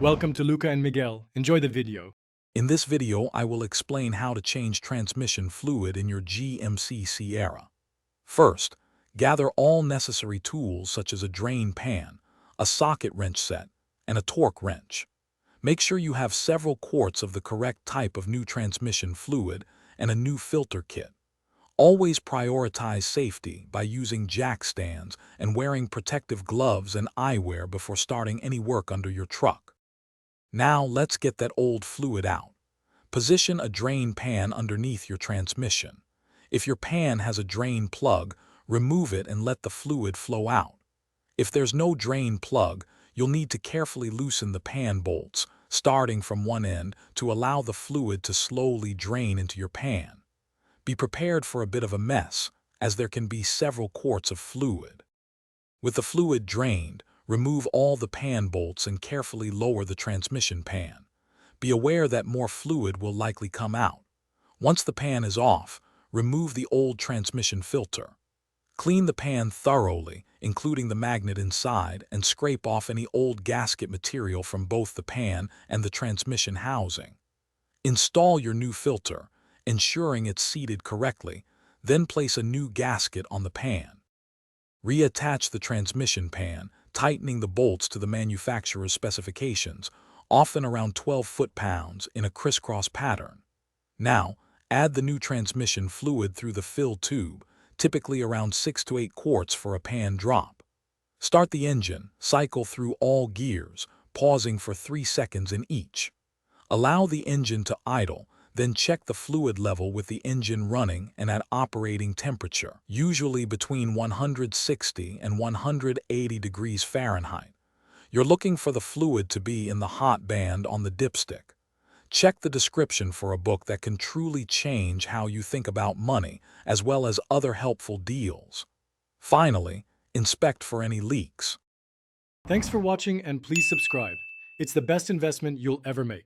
Welcome to Luca and Miguel. Enjoy the video. In this video, I will explain how to change transmission fluid in your GMC Sierra. First, gather all necessary tools such as a drain pan, a socket wrench set, and a torque wrench. Make sure you have several quarts of the correct type of new transmission fluid and a new filter kit. Always prioritize safety by using jack stands and wearing protective gloves and eyewear before starting any work under your truck. Now let's get that old fluid out. Position a drain pan underneath your transmission. If your pan has a drain plug, remove it and let the fluid flow out. If there's no drain plug, you'll need to carefully loosen the pan bolts, starting from one end, to allow the fluid to slowly drain into your pan. Be prepared for a bit of a mess, as there can be several quarts of fluid. With the fluid drained, remove all the pan bolts and carefully lower the transmission pan. Be aware that more fluid will likely come out. Once the pan is off, remove the old transmission filter. Clean the pan thoroughly, including the magnet inside, and scrape off any old gasket material from both the pan and the transmission housing. Install your new filter, ensuring it's seated correctly, then place a new gasket on the pan. Reattach the transmission pan, tightening the bolts to the manufacturer's specifications, often around 12 foot-pounds in a crisscross pattern. Now, add the new transmission fluid through the fill tube, typically around 6 to 8 quarts for a pan drop. Start the engine, cycle through all gears, pausing for 3 seconds in each. Allow the engine to idle, then check the fluid level with the engine running and at operating temperature, usually between 160 and 180 degrees Fahrenheit. You're looking for the fluid to be in the hot band on the dipstick. Check the description for a book that can truly change how you think about money, as well as other helpful deals. Finally, inspect for any leaks. Thanks for watching and please subscribe. It's the best investment you'll ever make.